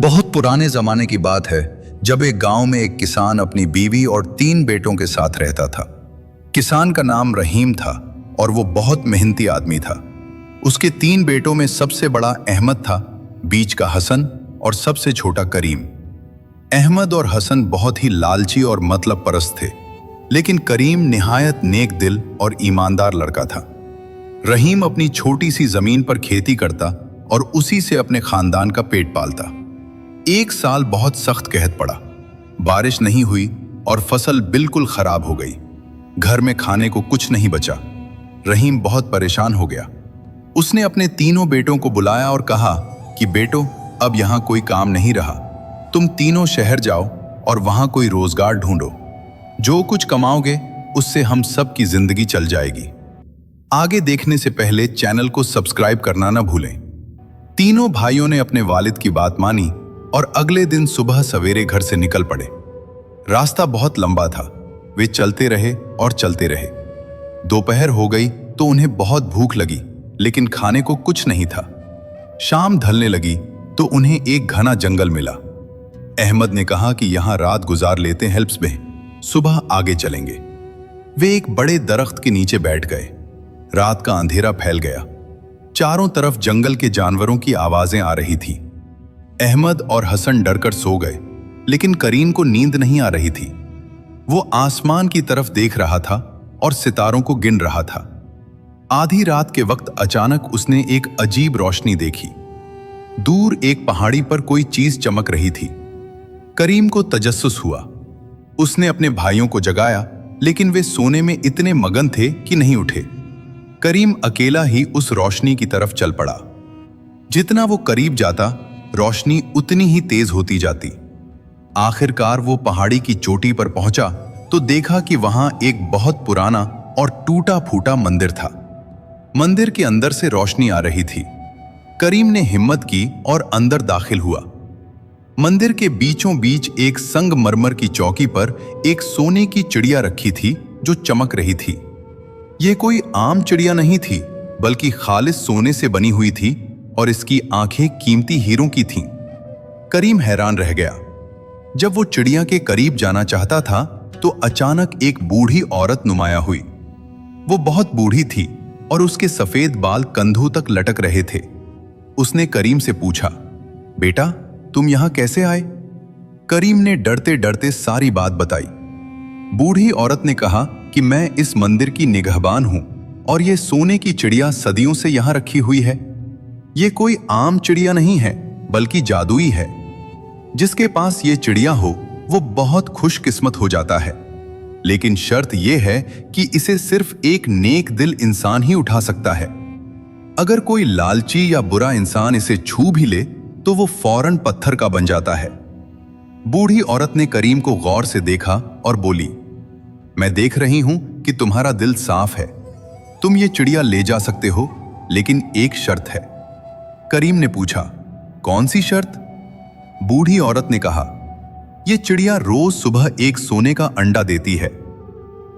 बहुत पुराने जमाने की बात है जब एक गांव में एक किसान अपनी बीवी और 3 बेटों के साथ रहता था। किसान का नाम रहीम था और वो बहुत मेहनती आदमी था। उसके 3 बेटों में सबसे बड़ा अहमद था, बीच का हसन और सबसे छोटा करीम। अहमद और हसन बहुत ही लालची और मतलब परस्त थे, लेकिन करीम निहायत नेक दिल और ईमानदार लड़का था। रहीम अपनी छोटी सी जमीन पर खेती करता और उसी से अपने खानदान का पेट पालता। एक साल बहुत सख्त कहत पड़ा, बारिश नहीं हुई और फसल बिल्कुल खराब हो गई। घर में खाने को कुछ नहीं बचा। रहीम बहुत परेशान हो गया। उसने अपने तीनों बेटों को बुलाया और कहा कि बेटो, अब यहाँ कोई काम नहीं रहा, तुम तीनों शहर जाओ और वहाँ कोई रोजगार ढूंढो। जो कुछ कमाओगे उससे हम सब की जिंदगी चल जाएगी। आगे देखने से पहले चैनल को सब्सक्राइब करना ना भूलें। तीनों भाइयों ने अपने वालिद की बात मानी और अगले दिन सुबह सवेरे घर से निकल पड़े। रास्ता बहुत लंबा था। वे चलते रहे और चलते रहे। दोपहर हो गई तो उन्हें बहुत भूख लगी, लेकिन खाने को कुछ नहीं था। शाम ढलने लगी तो उन्हें एक घना जंगल मिला। अहमद ने कहा कि यहाँ रात गुजार लेते हैं, हेल्प्स में सुबह आगे चलेंगे। वे एक बड़े दरख्त के नीचे बैठ गए। रात का अंधेरा फैल गया। चारों तरफ जंगल के जानवरों की आवाजें आ रही थी। अहमद और हसन डरकर सो गए, लेकिन करीम को नींद नहीं आ रही थी। वो आसमान की तरफ देख रहा था और सितारों को गिन रहा था। आधी रात के वक्त अचानक उसने एक अजीब रोशनी देखी। दूर एक पहाड़ी पर कोई चीज चमक रही थी। करीम को तजस्सुस हुआ। उसने अपने भाइयों को जगाया, लेकिन वे सोने में इतने मगन थे कि नहीं उठे। करीम अकेला ही उस रोशनी की तरफ चल पड़ा। जितना वो करीब जाता, रोशनी उतनी ही तेज होती जाती। आखिरकार वो पहाड़ी की चोटी पर पहुंचा तो देखा कि वहां एक बहुत पुराना और टूटा फूटा मंदिर था। मंदिर के अंदर से रोशनी आ रही थी। करीम ने हिम्मत की और अंदर दाखिल हुआ। मंदिर के बीचों बीच एक संगमरमर की चौकी पर एक सोने की चिड़िया रखी थी जो चमक रही थी। यह कोई आम चिड़िया नहीं थी, बल्कि खालिस सोने से बनी हुई थी और इसकी आंखें कीमती हीरों की थीं। करीम हैरान रह गया। जब वो चिड़िया के करीब जाना चाहता था तो अचानक एक बूढ़ी औरत नुमाया हुई। वो बहुत बूढ़ी थी और उसके सफेद बाल कंधों तक लटक रहे थे। उसने करीम से पूछा, बेटा, तुम यहां कैसे आए? करीम ने डरते डरते सारी बात बताई। बूढ़ी औरत ने कहा कि मैं इस मंदिर की निगहबान हूं और ये सोने की चिड़िया सदियों से यहां रखी हुई है। ये कोई आम चिड़िया नहीं है, बल्कि जादुई है। जिसके पास ये चिड़िया हो वो बहुत खुशकिस्मत हो जाता है, लेकिन शर्त यह है कि इसे सिर्फ एक नेक दिल इंसान ही उठा सकता है। अगर कोई लालची या बुरा इंसान इसे छू भी ले तो वो फौरन पत्थर का बन जाता है। बूढ़ी औरत ने करीम को गौर से देखा और बोली, मैं देख रही हूं कि तुम्हारा दिल साफ है। तुम ये चिड़िया ले जा सकते हो, लेकिन एक शर्त है। करीम ने पूछा, कौन सी शर्त? बूढ़ी औरत ने कहा, यह चिड़िया रोज सुबह एक सोने का अंडा देती है।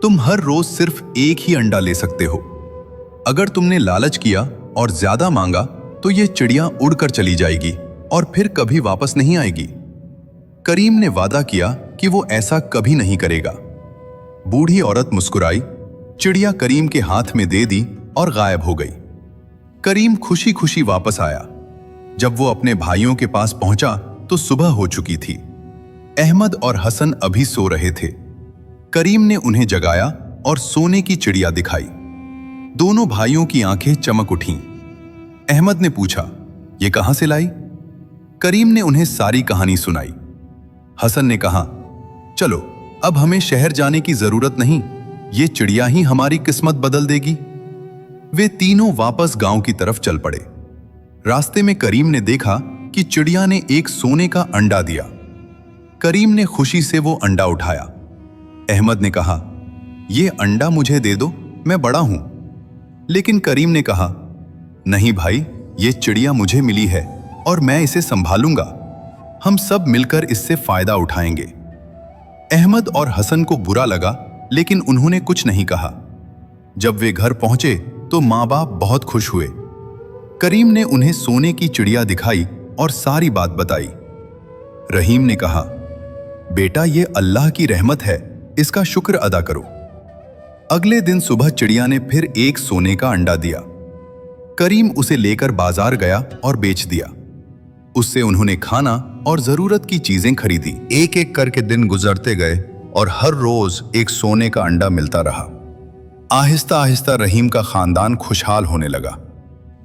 तुम हर रोज सिर्फ एक ही अंडा ले सकते हो। अगर तुमने लालच किया और ज्यादा मांगा तो यह चिड़िया उड़कर चली जाएगी और फिर कभी वापस नहीं आएगी। करीम ने वादा किया कि वो ऐसा कभी नहीं करेगा। बूढ़ी औरत मुस्कुराई, चिड़िया करीम के हाथ में दे दी और गायब हो गई। करीम खुशी खुशी वापस आया। जब वो अपने भाइयों के पास पहुंचा तो सुबह हो चुकी थी। अहमद और हसन अभी सो रहे थे। करीम ने उन्हें जगाया और सोने की चिड़िया दिखाई। दोनों भाइयों की आंखें चमक उठीं। अहमद ने पूछा, ये कहां से लाई? करीम ने उन्हें सारी कहानी सुनाई। हसन ने कहा, चलो, अब हमें शहर जाने की जरूरत नहीं, ये चिड़िया ही हमारी किस्मत बदल देगी। वे तीनों वापस गांव की तरफ चल पड़े। रास्ते में करीम ने देखा कि चिड़िया ने एक सोने का अंडा दिया। करीम ने खुशी से वो अंडा उठाया। अहमद ने कहा, ये अंडा मुझे दे दो, मैं बड़ा हूं। लेकिन करीम ने कहा, नहीं भाई, ये चिड़िया मुझे मिली है और मैं इसे संभालूंगा। हम सब मिलकर इससे फायदा उठाएंगे। अहमद और हसन को बुरा लगा, लेकिन उन्होंने कुछ नहीं कहा। जब वे घर पहुंचे तो माँ बाप बहुत खुश हुए। करीम ने उन्हें सोने की चिड़िया दिखाई और सारी बात बताई। रहीम ने कहा, बेटा ये अल्लाह की रहमत है, इसका शुक्र अदा करो। अगले दिन सुबह चिड़िया ने फिर एक सोने का अंडा दिया। करीम उसे लेकर बाजार गया और बेच दिया। उससे उन्होंने खाना और जरूरत की चीजें खरीदी। एक एक करके दिन गुजरते गए और हर रोज एक सोने का अंडा मिलता रहा। आहिस्ता आहिस्ता रहीम का खानदान खुशहाल होने लगा।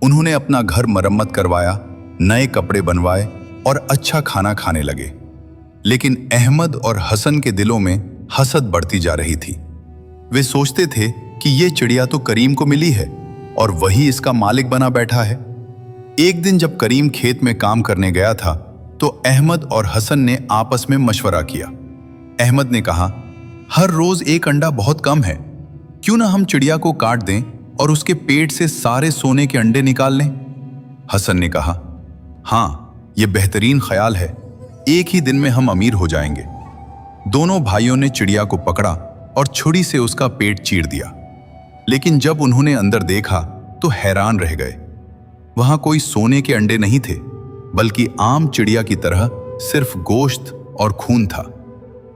उन्होंने अपना घर मरम्मत करवाया, नए कपड़े बनवाए और अच्छा खाना खाने लगे। लेकिन अहमद और हसन के दिलों में हसद बढ़ती जा रही थी। वे सोचते थे कि ये चिड़िया तो करीम को मिली है और वही इसका मालिक बना बैठा है। एक दिन जब करीम खेत में काम करने गया था तो अहमद और हसन ने आपस में मशवरा किया। अहमद ने कहा, हर रोज एक अंडा बहुत कम है, क्यों ना हम चिड़िया को काट दें और उसके पेट से सारे सोने के अंडे निकाल लें। हसन ने कहा, हाँ ये बेहतरीन ख्याल है, एक ही दिन में हम अमीर हो जाएंगे। दोनों भाइयों ने चिड़िया को पकड़ा और छुरी से उसका पेट चीर दिया। लेकिन जब उन्होंने अंदर देखा तो हैरान रह गए। वहां कोई सोने के अंडे नहीं थे, बल्कि आम चिड़िया की तरह सिर्फ गोश्त और खून था।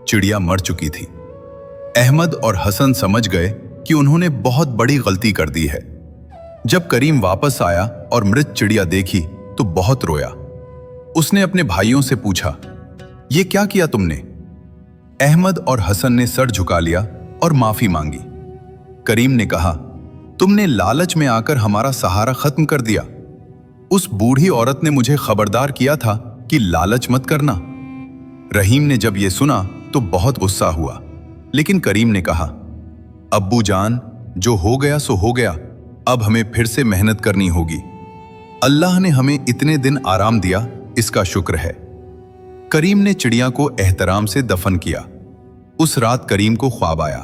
चिड़िया मर चुकी थी। अहमद और हसन समझ गए कि उन्होंने बहुत बड़ी गलती कर दी है। जब करीम वापस आया और मृत चिड़िया देखी तो बहुत रोया। उसने अपने भाइयों से पूछा, ये क्या किया तुमने? अहमद और हसन ने सर झुका लिया और माफी मांगी। करीम ने कहा, तुमने लालच में आकर हमारा सहारा खत्म कर दिया। उस बूढ़ी औरत ने मुझे खबरदार किया था कि लालच मत करना। रहीम ने जब यह सुना तो बहुत गुस्सा हुआ, लेकिन करीम ने कहा, अब्बू जान, जो हो गया सो हो गया, अब हमें फिर से मेहनत करनी होगी। अल्लाह ने हमें इतने दिन आराम दिया, इसका शुक्र है। करीम ने चिड़िया को एहतराम से दफन किया। उस रात करीम को ख्वाब आया।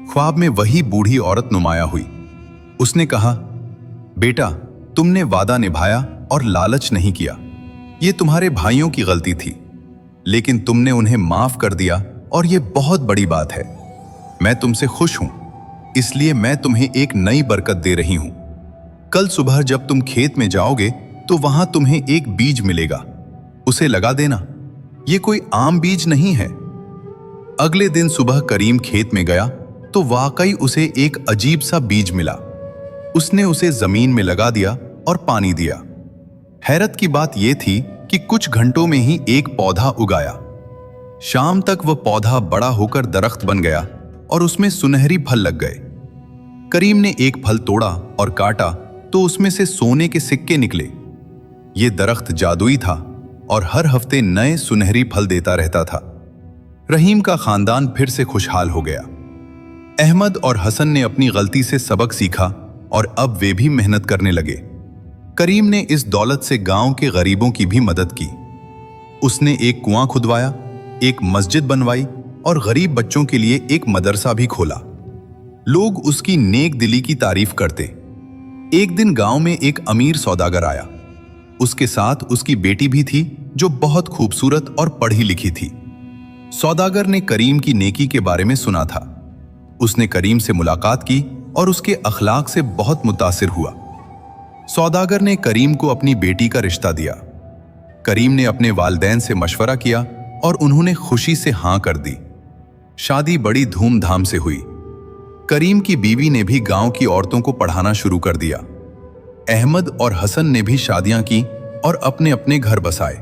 ख्वाब में वही बूढ़ी औरत नुमाया हुई। उसने कहा, बेटा तुमने वादा निभाया और लालच नहीं किया। ये तुम्हारे भाइयों की गलती थी, लेकिन तुमने उन्हें माफ कर दिया और ये बहुत बड़ी बात है। मैं तुमसे खुश हूं, इसलिए मैं तुम्हें एक नई बरकत दे रही हूं। कल सुबह जब तुम खेत में जाओगे तो वहां तुम्हें एक बीज मिलेगा, उसे लगा देना। ये कोई आम बीज नहीं है। अगले दिन सुबह करीम खेत में गया तो वाकई उसे एक अजीब सा बीज मिला। उसने उसे जमीन में लगा दिया और पानी दिया। हैरत की बात यह थी कि कुछ घंटों में ही एक पौधा उगाया। शाम तक वह पौधा बड़ा होकर दरख्त बन गया और उसमें सुनहरी फल लग गए। करीम ने एक फल तोड़ा और काटा तो उसमें से सोने के सिक्के निकले। ये दरख्त जादुई था और हर हफ्ते नए सुनहरी फल देता रहता था। रहीम का खानदान फिर से खुशहाल हो गया। अहमद और हसन ने अपनी गलती से सबक सीखा और अब वे भी मेहनत करने लगे। करीम ने इस दौलत से गांव के गरीबों की भी मदद की। उसने एक कुआं खुदवाया, एक मस्जिद बनवाई और गरीब बच्चों के लिए एक मदरसा भी खोला। लोग उसकी नेक दिली की तारीफ करते। एक दिन गांव में एक अमीर सौदागर आया। उसके साथ उसकी बेटी भी थी जो बहुत खूबसूरत और पढ़ी लिखी थी। सौदागर ने करीम की नेकी के बारे में सुना था। उसने करीम से मुलाकात की और उसके अखलाक से बहुत मुतासिर हुआ। सौदागर ने करीम को अपनी बेटी का रिश्ता दिया। करीम ने अपने वालिदैन से मशवरा किया और उन्होंने खुशी से हां कर दी। शादी बड़ी धूमधाम से हुई। करीम की बीवी ने भी गांव की औरतों को पढ़ाना शुरू कर दिया। अहमद और हसन ने भी शादियां की और अपने अपने घर बसाए।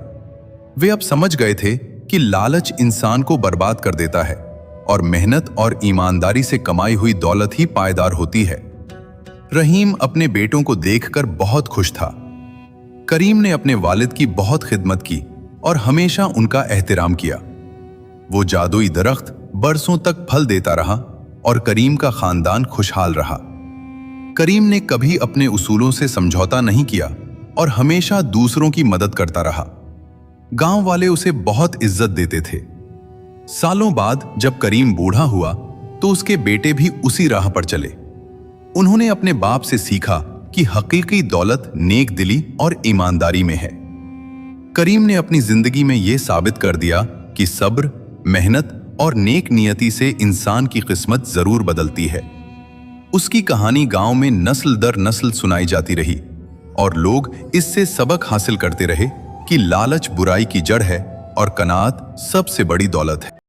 वे अब समझ गए थे कि लालच इंसान को बर्बाद कर देता है और मेहनत और ईमानदारी से कमाई हुई दौलत ही पायदार होती है। रहीम अपने बेटों को देखकर बहुत खुश था। करीम ने अपने वालिद की बहुत खिदमत की और हमेशा उनका एहतराम किया। वो जादुई दरख्त बरसों तक फल देता रहा और करीम का खानदान खुशहाल रहा। करीम ने कभी अपने उसूलों से समझौता नहीं किया और हमेशा दूसरों की मदद करता रहा। गांव वाले उसे बहुत इज्जत देते थे। सालों बाद जब करीम बूढ़ा हुआ तो उसके बेटे भी उसी राह पर चले। उन्होंने अपने बाप से सीखा कि हकीकी दौलत नेक दिली और ईमानदारी में है। करीम ने अपनी जिंदगी में यह साबित कर दिया कि सब्र, मेहनत और नेक नियति से इंसान की किस्मत जरूर बदलती है। उसकी कहानी गांव में नस्ल दर नस्ल सुनाई जाती रही और लोग इससे सबक हासिल करते रहे कि लालच बुराई की जड़ है और कनात सबसे बड़ी दौलत है।